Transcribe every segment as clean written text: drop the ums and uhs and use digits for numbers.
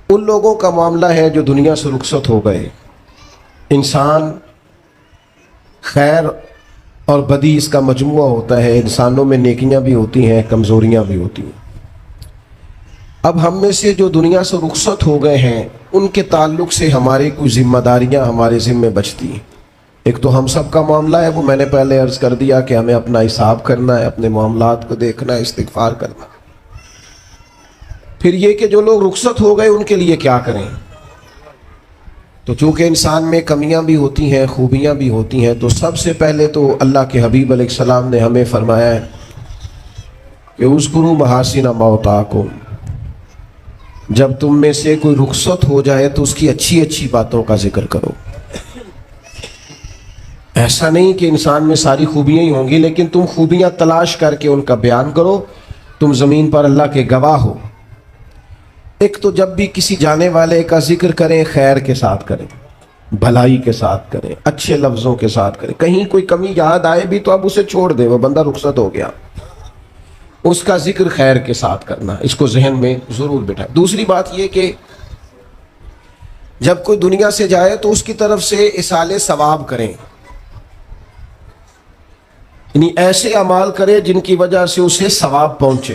ان لوگوں کا معاملہ ہے جو دنیا سے رخصت ہو گئے. انسان خیر اور بدی اس کا مجموعہ ہوتا ہے. انسانوں میں نیکیاں بھی ہوتی ہیں، کمزوریاں بھی ہوتی ہیں. اب ہم میں سے جو دنیا سے رخصت ہو گئے ہیں ان کے تعلق سے ہماری کچھ ذمہ داریاں ہمارے ذمہ بچتی ہیں. ایک تو ہم سب کا معاملہ ہے، وہ میں نے پہلے عرض کر دیا کہ ہمیں اپنا حساب کرنا ہے، اپنے معاملات کو دیکھنا ہے، استغفار کرنا. پھر یہ کہ جو لوگ رخصت ہو گئے ان کے لیے کیا کریں. تو چونکہ انسان میں کمیاں بھی ہوتی ہیں، خوبیاں بھی ہوتی ہیں، تو سب سے پہلے تو اللہ کے حبیب علیہ السلام نے ہمیں فرمایا ہے کہ اذکروا محاسن موتاکم. جب تم میں سے کوئی رخصت ہو جائے تو اس کی اچھی اچھی باتوں کا ذکر کرو. ایسا نہیں کہ انسان میں ساری خوبیاں ہی ہوں گی، لیکن تم خوبیاں تلاش کر کے ان کا بیان کرو. تم زمین پر اللہ کے گواہ ہو. ایک تو جب بھی کسی جانے والے کا ذکر کریں خیر کے ساتھ کریں، بھلائی کے ساتھ کریں، اچھے لفظوں کے ساتھ کریں. کہیں کوئی کمی یاد آئے بھی تو اب اسے چھوڑ دے، وہ بندہ رخصت ہو گیا. اس کا ذکر خیر کے ساتھ کرنا، اس کو ذہن میں ضرور بٹھائیں. دوسری بات یہ کہ جب کوئی دنیا سے جائے تو اس کی طرف سے اصالِ ثواب کریں، یعنی ایسے اعمال کرے جن کی وجہ سے اسے ثواب پہنچے.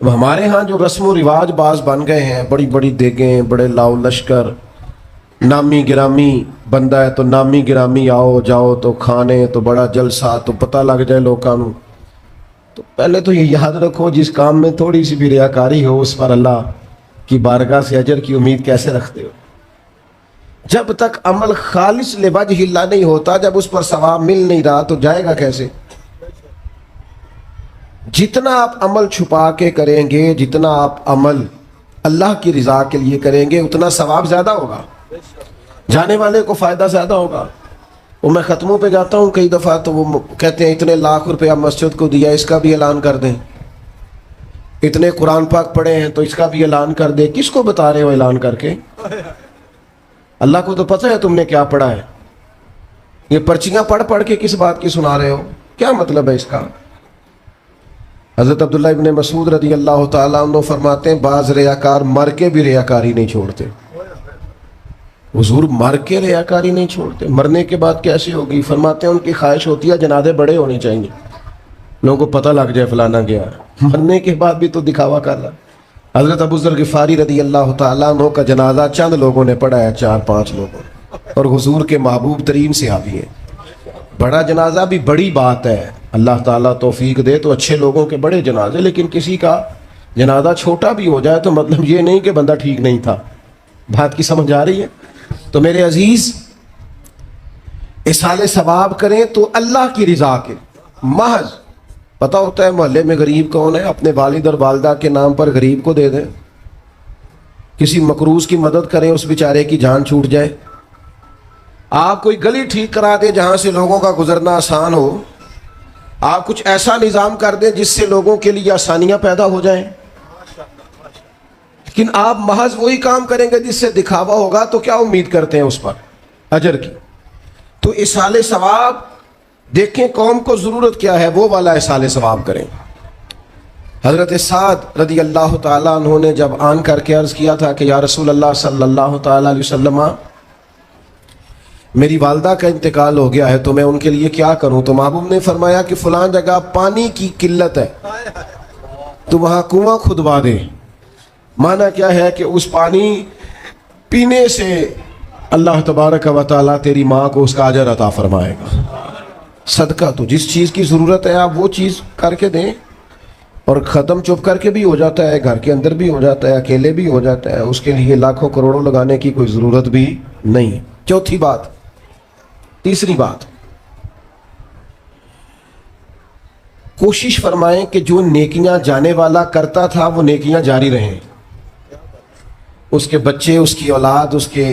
اب ہمارے ہاں جو رسم و رواج بعض بن گئے ہیں، بڑی بڑی دیگیں، بڑے لاؤ لشکر، نامی گرامی بندہ ہے تو نامی گرامی آؤ جاؤ تو کھانے تو بڑا جلسہ تو پتہ لگ جائے لوگوں کو. تو پہلے تو یہ یاد رکھو جس کام میں تھوڑی سی بھی ریاکاری ہو اس پر اللہ کی بارگاہ سے اجر کی امید کیسے رکھتے ہو؟ جب تک عمل خالص لوجہ اللہ نہیں ہوتا، جب اس پر ثواب مل نہیں رہا تو جائے گا کیسے؟ جتنا آپ عمل چھپا کے کریں گے، جتنا آپ عمل اللہ کی رضا کے لیے کریں گے، اتنا ثواب زیادہ ہوگا، جانے والے کو فائدہ زیادہ ہوگا. وہ میں ختموں پہ جاتا ہوں کئی دفعہ تو وہ کہتے ہیں اتنے لاکھ روپیہ مسجد کو دیا، اس کا بھی اعلان کر دیں. اتنے قرآن پاک پڑھے ہیں تو اس کا بھی اعلان کر دیں. کس کو بتا رہے ہو اعلان کر کے؟ اللہ کو تو پتہ ہے تم نے کیا پڑھا ہے. یہ پرچیاں پڑھ پڑھ کے کس بات کی سنا رہے ہو؟ کیا مطلب ہے اس کا؟ حضرت عبداللہ ابن مسعود رضی اللہ تعالیٰ عنہ فرماتے ہیں بعض ریاکار مر کے بھی ریاکاری نہیں چھوڑتے. حضور مر کے ریاکاری نہیں چھوڑتے، مرنے کے بعد کیسے ہوگی؟ فرماتے ہیں ان کی خواہش ہوتی ہے جنازے بڑے ہونے چاہیے، لوگوں کو پتہ لگ جائے فلانا گیا. مرنے کے بعد بھی تو دکھاوا کر رہا. حضرت ابو ذر غفاری رضی اللہ تعالیٰ عنہ کا جنازہ چند لوگوں نے پڑھا ہے، 4-5 لوگوں، اور حضور کے محبوب ترین صحابی ہیں. بڑا جنازہ بھی بڑی بات ہے، اللہ تعالیٰ توفیق دے تو اچھے لوگوں کے بڑے جنازے، لیکن کسی کا جنازہ چھوٹا بھی ہو جائے تو مطلب یہ نہیں کہ بندہ ٹھیک نہیں تھا. بات کی سمجھ آ رہی ہے؟ تو میرے عزیز اصالِ ثواب کریں تو اللہ کی رضا کے محض. پتہ ہوتا ہے محلے میں غریب کون ہے، اپنے والد اور والدہ کے نام پر غریب کو دے دیں. کسی مقروض کی مدد کریں، اس بیچارے کی جان چھوٹ جائے. آپ کوئی گلی ٹھیک کرا دیں جہاں سے لوگوں کا گزرنا آسان ہو. آپ کچھ ایسا نظام کر دیں جس سے لوگوں کے لیے آسانیاں پیدا ہو جائیں. لیکن آپ محض وہی کام کریں گے جس سے دکھاوا ہوگا تو کیا امید کرتے ہیں اس پر اجر کی؟ تو اصالِ ثواب دیکھیں قوم کو ضرورت کیا ہے، وہ والا اصالِ ثواب کریں. حضرت سعد رضی اللہ تعالیٰ عنہ نے جب آن کر کے عرض کیا تھا کہ یا رسول اللہ صلی اللہ تعالیٰ علیہ وسلم میری والدہ کا انتقال ہو گیا ہے تو میں ان کے لیے کیا کروں؟ تو محبوب نے فرمایا کہ فلاں جگہ پانی کی قلت ہے تو وہاں کنواں کھدوا دے. معنی کیا ہے کہ اس پانی پینے سے اللہ تبارک و تعالیٰ تیری ماں کو اس کا اجر عطا فرمائے گا. صدقہ تو جس چیز کی ضرورت ہے آپ وہ چیز کر کے دیں، اور ختم چپ کر کے بھی ہو جاتا ہے، گھر کے اندر بھی ہو جاتا ہے، اکیلے بھی ہو جاتا ہے. اس کے لیے لاکھوں کروڑوں لگانے کی کوئی ضرورت بھی نہیں. چوتھی بات. تیسری بات، کوشش فرمائیں کہ جو نیکیاں جانے والا کرتا تھا وہ نیکیاں جاری رہیں. اس کے بچے، اس کی اولاد، اس کے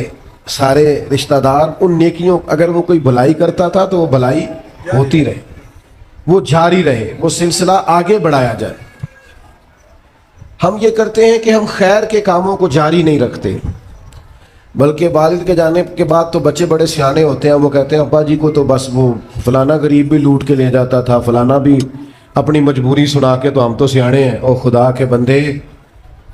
سارے رشتہ دار ان نیکیوں، اگر وہ کوئی بھلائی کرتا تھا تو وہ بھلائی ہوتی رہے، وہ جاری رہے، وہ سلسلہ آگے بڑھایا جائے. ہم یہ کرتے ہیں کہ ہم خیر کے کاموں کو جاری نہیں رکھتے، بلکہ والد کے جانے کے بعد تو بچے بڑے سیانے ہوتے ہیں، وہ کہتے ہیں ابا جی کو تو بس وہ فلانا غریب بھی لوٹ کے لے جاتا تھا، فلانا بھی اپنی مجبوری سنا کے تو ہم تو سیانے ہیں. اور خدا کے بندے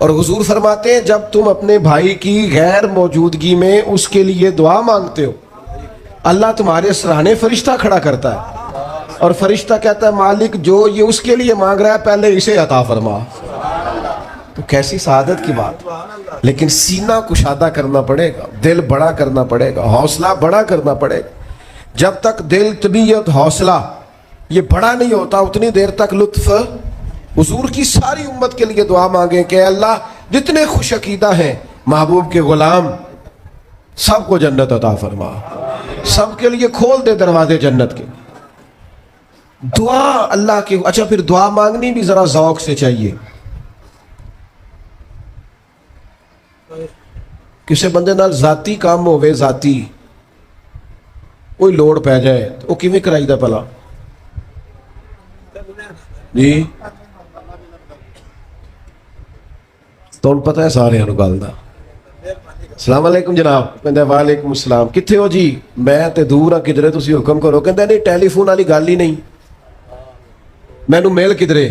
اور حضور فرماتے ہیں جب تم اپنے بھائی کی غیر موجودگی میں اس کے لیے دعا مانگتے ہو، اللہ تمہارے سرانے فرشتہ کھڑا کرتا ہے اور فرشتہ کہتا ہے مالک جو یہ اس کے لیے مانگ رہا ہے پہلے اسے عطا فرما۔ تو کیسی سعادت کی بات، لیکن سینہ کشادہ کرنا پڑے گا، دل بڑا کرنا پڑے گا، حوصلہ بڑا کرنا پڑے گا۔ جب تک دل، طبیعت، حوصلہ یہ بڑا نہیں ہوتا اتنی دیر تک لطف۔ حضور کی ساری امت کے لیے دعا مانگیں کہ اے اللہ جتنے خوش عقیدہ ہیں محبوب کے غلام سب کو جنت عطا فرما، سب کے لیے کھول دے دروازے جنت کے۔ دعا اللہ کے، اچھا پھر دعا مانگنی بھی ذرا ذوق سے چاہیے۔ کسی بندے نال ذاتی کام ہوئے، ذاتی کوئی لوڑ پہ جائے تو وہ کیویں کرائی دا پلا جی؟ تو پتہ ہے سارے گل دا۔ السلام علیکم جناب، کہندا وعلیکم السلام، کتھے ہو جی؟ میں تے دور ہاں، کدھرے تسی حکم کرو۔ کہندا نہیں ٹیلی فون والی گل ہی نہیں، مینوں مل کدھرے؟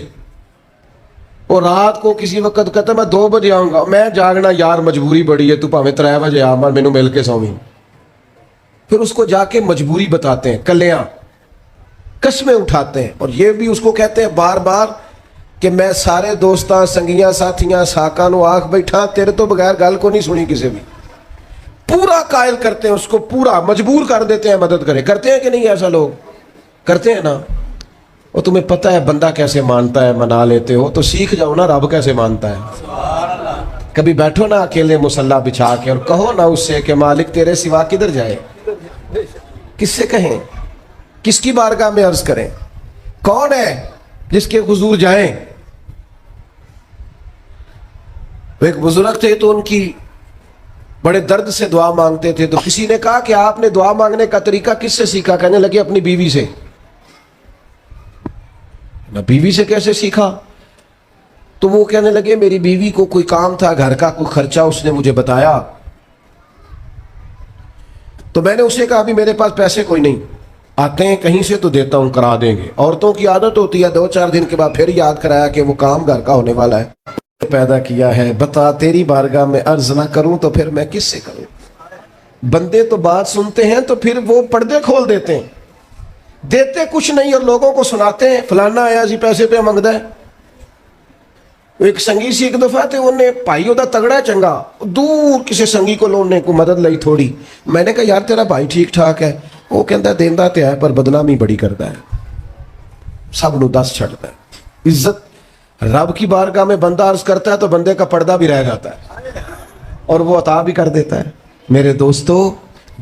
اور رات کو کسی وقت کہتا میں 2 بجے آؤں گا، میں جاگنا یار مجبوری بڑی ہے، تو پاویں 3 بجے آ مر مینوں مل کے سویں۔ پھر اس کو جا کے مجبوری بتاتے ہیں، کلیاں قسمیں اٹھاتے ہیں، اور یہ بھی اس کو کہتے ہیں بار بار کہ میں سارے دوستاں سنگیاں ساتھیاں ساکاں نو آکھ بیٹھا تیرے تو بغیر گل کو نہیں سنی کسی بھی۔ پورا قائل کرتے ہیں اس کو، پورا مجبور کر دیتے ہیں مدد کرے۔ کرتے ہیں کہ نہیں ایسا؟ لوگ کرتے ہیں نا۔ اور تمہیں پتہ ہے بندہ کیسے مانتا ہے، منا لیتے ہو تو سیکھ جاؤ نا رب کیسے مانتا ہے۔ کبھی بیٹھو نا اکیلے مصلی بچھا کے اور کہو نا اس سے کہ مالک تیرے سوا کدھر جائے؟ کس سے کہیں؟ کس کی بارگاہ میں عرض کریں؟ کون ہے جس کے حضور جائیں؟ ایک بزرگ تھے تو ان کی بڑے درد سے دعا مانگتے تھے، تو کسی نے کہا کہ آپ نے دعا مانگنے کا طریقہ کس سے سیکھا؟ کہنے لگے اپنی بیوی سے۔ نہ بیوی سے کیسے سیکھا؟ تو وہ کہنے لگے میری بیوی کو کوئی کام تھا گھر کا، کوئی خرچہ اس نے مجھے بتایا، تو میں نے اسے کہا ابھی میرے پاس پیسے کوئی نہیں، آتے ہیں کہیں سے تو دیتا ہوں، کرا دیں گے۔ عورتوں کی عادت ہوتی ہے 2-4 دن کے بعد پھر یاد کرایا کہ وہ کام گھر کا ہونے والا ہے، پیدا کیا ہے، بتا تیری بارگاہ میں عرض نہ کروں تو پھر میں کس سے کروں؟ بندے تو بات سنتے ہیں تو پھر وہ پردے کھول دیتے ہیں، دیتے کچھ نہیں اور لوگوں کو سناتے ہیں فلانا آیا جی پیسے پہ منگدا ہے۔ ایک سنگی سی ایک دفعہ تے انہیں بھائی ہوتا تگڑا ہے چنگا، دور کسی سنگی کو لونے کو مدد لئی تھوڑی، میں نے کہا یار تیرا بھائی ٹھیک ٹھاک ہے؟ وہ کہتا ہے دیندا تے ہے پر بدنامی بڑی کرتا ہے، سب نو دس چھڑتا ہے۔ عزت رب کی بارگاہ میں بندہ عرض کرتا ہے تو بندے کا پردہ بھی رہ جاتا ہے اور وہ عطا بھی کر دیتا ہے۔ میرے دوستو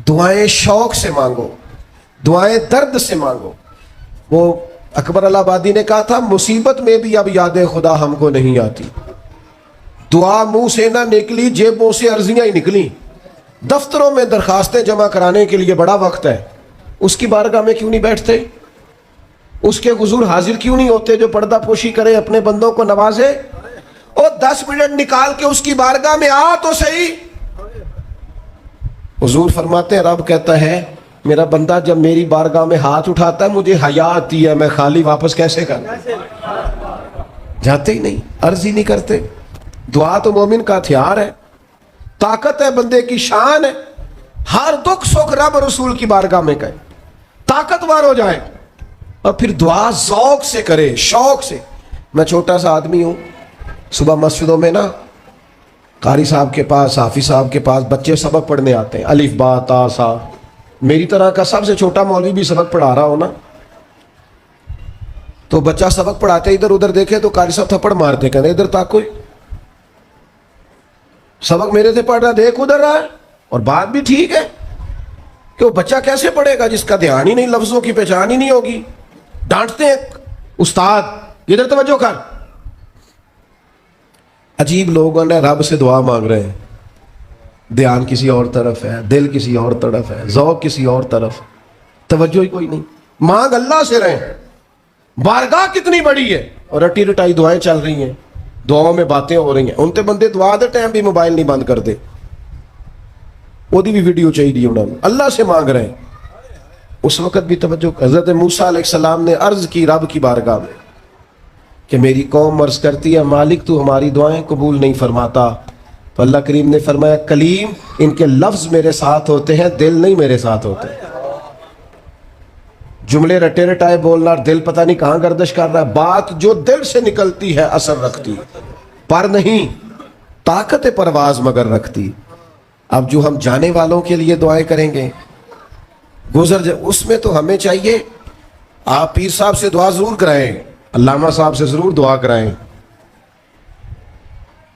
دعائیں شوق سے مانگو، دعائیں درد سے مانگو۔ وہ اکبر الہ آبادی نے کہا تھا مصیبت میں بھی اب یاد خدا ہم کو نہیں آتی۔ دعا منہ سے نہ نکلی، جیبوں سے عرضیاں ہی نکلی۔ دفتروں میں درخواستیں جمع کرانے کے لیے بڑا وقت ہے، اس کی بارگاہ میں کیوں نہیں بیٹھتے؟ اس کے حضور حاضر کیوں نہیں ہوتے جو پردہ پوشی کرے، اپنے بندوں کو نوازے؟ اور 10 منٹ نکال کے اس کی بارگاہ میں آ تو صحیح۔ حضور فرماتے ہیں رب کہتا ہے میرا بندہ جب میری بارگاہ میں ہاتھ اٹھاتا ہے مجھے حیا آتی ہے، میں خالی واپس کیسے کروں؟ جاتے ہی نہیں، عرض ہی نہیں کرتے۔ دعا تو مومن کا ہتھیار ہے، طاقت ہے بندے کی، شان ہے۔ ہر دکھ سکھ رب رسول کی بارگاہ میں کہے، طاقتور ہو جائے، اور پھر دعا ذوق سے کرے، شوق سے۔ میں چھوٹا سا آدمی ہوں، صبح مسجدوں میں نا قاری صاحب کے پاس، حافظ صاحب کے پاس بچے سبق پڑھنے آتے ہیں، الف با تا سا۔ میری طرح کا سب سے چھوٹا مولوی بھی سبق پڑھا رہا ہو نا، تو بچہ سبق پڑھاتے ادھر ادھر دیکھے تو قاری صاحب تھپڑ مارتے، کہتے ادھر تاک کوئی سبق میرے سے پڑھ رہا، دیکھ ادھر رہا ہے۔ اور بات بھی ٹھیک ہے کہ وہ بچہ کیسے پڑھے گا جس کا دھیان ہی نہیں، لفظوں کی پہچان ہی نہیں ہوگی۔ ڈانٹتے ہیں استاد ادھر توجہ کر۔ عجیب لوگوں نے رب سے دعا مانگ رہے ہیں، دھیان کسی اور طرف ہے، دل کسی اور طرف ہے، ذوق کسی اور طرف، توجہ ہی کوئی نہیں۔ مانگ اللہ سے رہے، بارگاہ کتنی بڑی ہے، اور رٹی رٹائی دعائیں چل رہی ہیں، دعاؤں میں باتیں ہو رہی ہیں۔ ان تے بندے دعا دے ٹائم بھی موبائل نہیں بند کرتے، وہ بھی ویڈیو چاہیے انہوں نے، اللہ سے مانگ رہے ہیں۔ اس وقت بھی توجہ، حضرت موسیٰ علیہ السلام نے عرض کی رب کی بارگاہ میں، کہ میری قوم عرض کرتی ہے مالک تو ہماری دعائیں قبول نہیں فرماتا، تو اللہ کریم نے فرمایا کلیم ان کے لفظ میرے ساتھ ہوتے ہیں، دل نہیں میرے ساتھ ہوتے۔ جملے رٹے رٹائے بولنا اور دل پتہ نہیں کہاں گردش کر رہا ہے، بات جو دل سے نکلتی ہے اثر رکھتی، پر نہیں طاقت پرواز مگر رکھتی۔ اب جو ہم جانے والوں کے لیے دعائیں کریں گے اس میں تو ہمیں چاہیے آپ پیر صاحب سے دعا ضرور کرائیں، علامہ صاحب سے ضرور دعا کرائیں،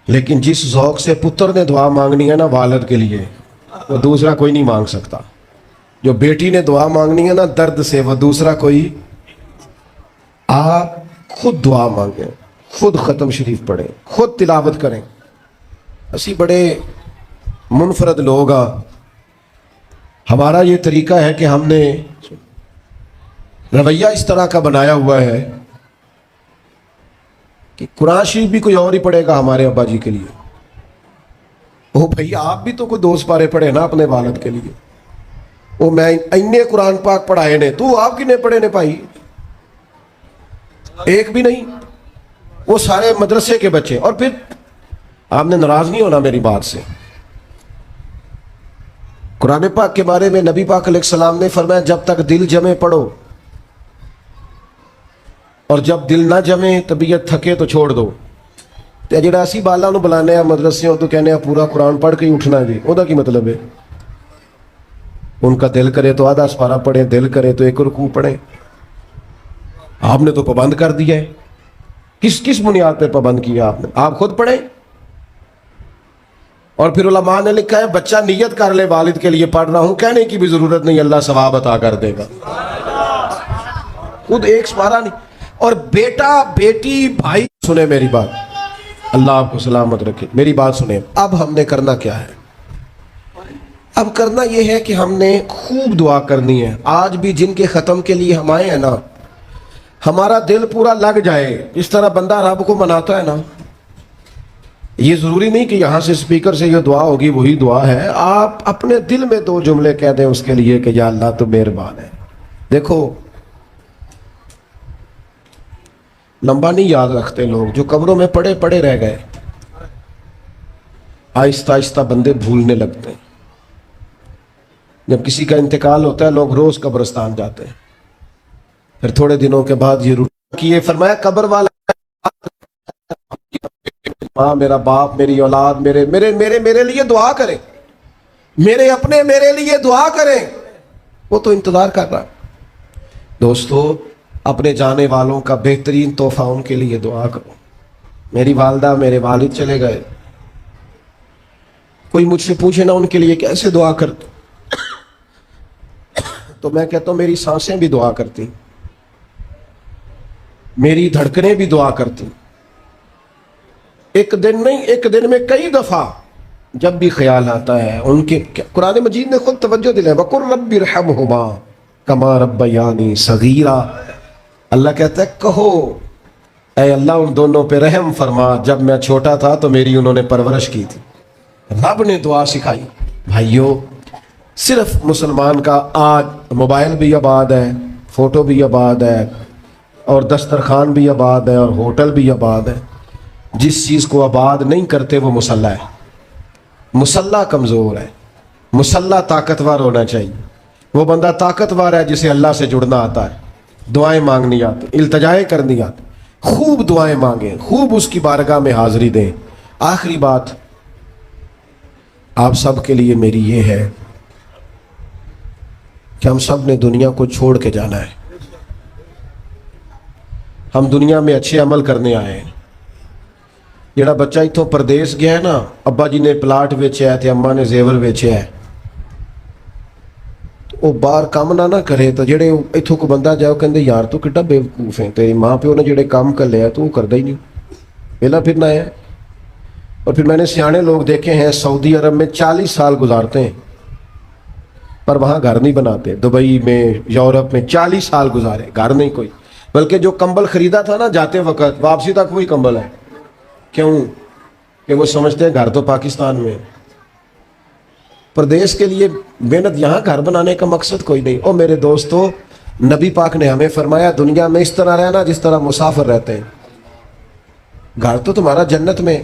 لیکن جس ذوق سے پتر نے دعا مانگنی ہے نا والد کے لیے، وہ دوسرا کوئی نہیں مانگ سکتا۔ جو بیٹی نے دعا مانگنی ہے نا درد سے، وہ دوسرا کوئی۔ آپ خود دعا مانگیں، خود ختم شریف پڑھیں، خود تلاوت کریں۔ اسی بڑے منفرد لوگ ہاں، ہمارا یہ طریقہ ہے کہ ہم نے رویہ اس طرح کا بنایا ہوا ہے کہ قرآن شریف بھی کوئی اور ہی پڑھے گا ہمارے ابا جی کے لیے۔ او بھئی آپ بھی تو کوئی 2 پارے پڑھے نا اپنے والد کے لیے۔ او میں اینے قرآن پاک پڑھائے نے، تو آپ کنے پڑھے نے بھائی؟ ایک بھی نہیں، وہ سارے مدرسے کے بچے۔ اور پھر آپ نے ناراض نہیں ہونا میری بات سے، قرآن پاک کے بارے میں نبی پاک علیہ السلام نے فرمایا جب تک دل جمے پڑھو، اور جب دل نہ جمے طبیعت تھکے تو چھوڑ دو۔ تے جڑا اسی بالا نو بلانے ہیں مدرسے تو کہنے ہیں پورا قرآن پڑھ کے ہی اٹھنا جی، وہ دا کی مطلب ہے؟ ان کا دل کرے تو آدھا سپارہ پڑھیں، دل کرے تو 1 رکوع پڑھیں۔ آپ نے تو پابند کر دیا ہے۔ کس بنیاد پہ پابند کیا آپ نے؟ آپ خود پڑھیں۔ اور پھر علماء نے لکھا ہے بچہ نیت کر لے والد کے لیے پڑھ رہا ہوں، کہنے کی بھی ضرورت نہیں، اللہ ثواب عطا کر دے گا۔ خود 1 سپارہ نہیں۔ اور بیٹا بیٹی بھائی سنیں میری بات، اللہ آپ کو سلامت رکھے، میری بات سنیں۔ اب ہم نے کرنا کیا ہے؟ اب کرنا یہ ہے کہ ہم نے خوب دعا کرنی ہے۔ آج بھی جن کے ختم کے لیے ہم آئے ہیں نا، ہمارا دل پورا لگ جائے، اس طرح بندہ رب کو مناتا ہے نا۔ یہ ضروری نہیں کہ یہاں سے اسپیکر سے یہ دعا ہوگی وہی دعا ہے، آپ اپنے دل میں 2 جملے کہہ دیں اس کے لیے کہ یا اللہ تو مہربان ہے۔ دیکھو لمبا نہیں یاد رکھتے لوگ، جو قبروں میں پڑے پڑے رہ گئے، آہستہ آہستہ بندے بھولنے لگتے ہیں۔ جب کسی کا انتقال ہوتا ہے لوگ روز قبرستان جاتے ہیں، پھر تھوڑے دنوں کے بعد یہ کیے فرمایا قبر والا ماں میرا باپ میری اولاد میرے میرے میرے میرے لیے دعا کریں، میرے اپنے میرے لیے دعا کریں، وہ تو انتظار کر رہا۔ دوستو اپنے جانے والوں کا بہترین تحفہ ان کے لیے دعا کرو۔ میری والدہ میرے والد چلے گئے، کوئی مجھ سے پوچھے نا ان کے لیے کیسے دعا کرتے، تو میں کہتا ہوں میری سانسیں بھی دعا کرتی، میری دھڑکنیں بھی دعا کرتی۔ ایک دن نہیں، ایک دن میں کئی دفعہ جب بھی خیال آتا ہے ان کے، قرآن مجید نے خود توجہ دلائی وَقُلْ رَبِّ ارْحَمْهُمَا كَمَا رَبَّيَانِي صَغِيرًا۔ اللہ کہتا ہے کہو اے اللہ ان دونوں پہ رحم فرما، جب میں چھوٹا تھا تو میری انہوں نے پرورش کی تھی۔ رب نے دعا سکھائی۔ بھائیو صرف مسلمان کا آج موبائل بھی آباد ہے، فوٹو بھی آباد ہے، اور دسترخوان بھی آباد ہے، اور ہوٹل بھی آباد ہے۔ جس چیز کو آباد نہیں کرتے وہ مسلح ہے۔ مسلح کمزور ہے، مسلح طاقتور ہونا چاہیے۔ وہ بندہ طاقتور ہے جسے اللہ سے جڑنا آتا ہے، دعائیں مانگنی آتی، التجائیں کرنی آتی، خوب دعائیں مانگیں، خوب اس کی بارگاہ میں حاضری دیں۔ آخری بات آپ سب کے لیے میری یہ ہے کہ ہم سب نے دنیا کو چھوڑ کے جانا ہے۔ ہم دنیا میں اچھے عمل کرنے آئے ہیں۔ جڑا بچہ اتوں پردیس گیا ہے نا، ابا جی نے پلاٹ ویچیا ہے تے اماں نے زیور ویچیا ہے، وہ باہر کام نہ کرے تو جڑے اتوں کو بندہ جاؤ کہندے یار تو کڈا بیوقوف ہے، تیری ماں پیو نے جڑے کام کر لیا تو وہ کردا ہی نہیں، پہلا پھرنا ہے۔ اور پھر میں نے سیانے لوگ دیکھے ہیں سعودی عرب میں 40 سال گزارتے ہیں پر وہاں گھر نہیں بناتے، دبئی میں یورپ میں 40 سال گزارے، گھر نہیں کوئی، بلکہ جو کمبل خریدا تھا نا جاتے وقت واپسی تک وہی کمبل ہے۔ کیوں؟ کہ وہ سمجھتے ہیں گھر تو پاکستان میں۔ پردیس کے لیے محنت، یہاں گھر بنانے کا مقصد کوئی نہیں۔ اور میرے دوستو نبی پاک نے ہمیں فرمایا دنیا میں اس طرح رہنا جس طرح مسافر رہتے ہیں۔ گھر تو تمہارا جنت میں،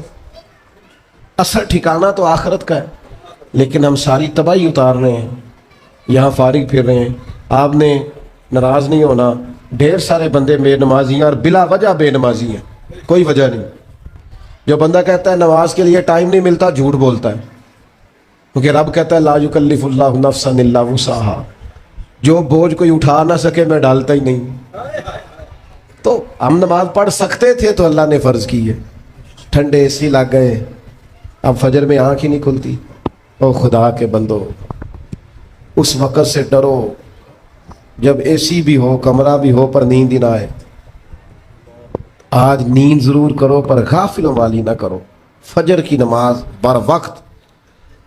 اصل ٹھکانہ تو آخرت کا ہے، لیکن ہم ساری تباہی اتار رہے ہیں، یہاں فارغ پھر رہے ہیں۔ آپ نے ناراض نہیں ہونا، ڈھیر سارے بندے بے نمازی ہیں اور بلا وجہ بے نمازی ہیں، کوئی وجہ نہیں۔ جو بندہ کہتا ہے نماز کے لیے ٹائم نہیں ملتا، جھوٹ بولتا ہے، کیونکہ رب کہتا ہے لا یکلف اللہ نفسا الا وسعہا، جو بوجھ کوئی اٹھا نہ سکے میں ڈالتا ہی نہیں۔ تو ہم نماز پڑھ سکتے تھے تو اللہ نے فرض کی ہے، ٹھنڈے اے سی لگ گئے، اب فجر میں آنکھ ہی نہیں کھلتی۔ او خدا کے بندو، اس وقت سے ڈرو جب اے سی بھی ہو، کمرہ بھی ہو، پر نیند ہی نہ آئے۔ آج نیند ضرور کرو پر غافلوں والی نہ کرو، فجر کی نماز بر وقت۔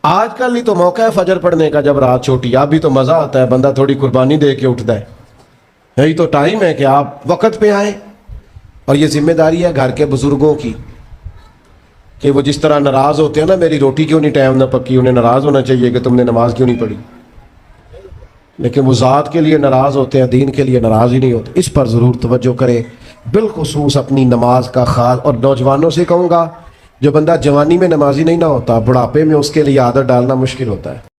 آج کل ہی تو موقع ہے فجر پڑھنے کا جب رات چھوٹی، اب بھی تو مزہ آتا ہے، بندہ تھوڑی قربانی دے کے اٹھتا ہے، یہی تو ٹائم ہے کہ آپ وقت پہ آئیں۔ اور یہ ذمہ داری ہے گھر کے بزرگوں کی کہ وہ جس طرح ناراض ہوتے ہیں نا میری روٹی کیوں نہیں ٹائم نہ پکی، انہیں ناراض ہونا چاہیے کہ تم نے نماز کیوں نہیں پڑھی، لیکن وہ ذات کے لیے ناراض ہوتے ہیں، دین کے لیے ناراض ہی نہیں ہوتے۔ اس پر ضرور توجہ کرے، بالخصوص اپنی نماز کا خیال۔ اور نوجوانوں سے کہوں گا، جو بندہ جوانی میں نمازی نہیں نہ ہوتا، بڑھاپے میں اس کے لیے عادت ڈالنا مشکل ہوتا ہے۔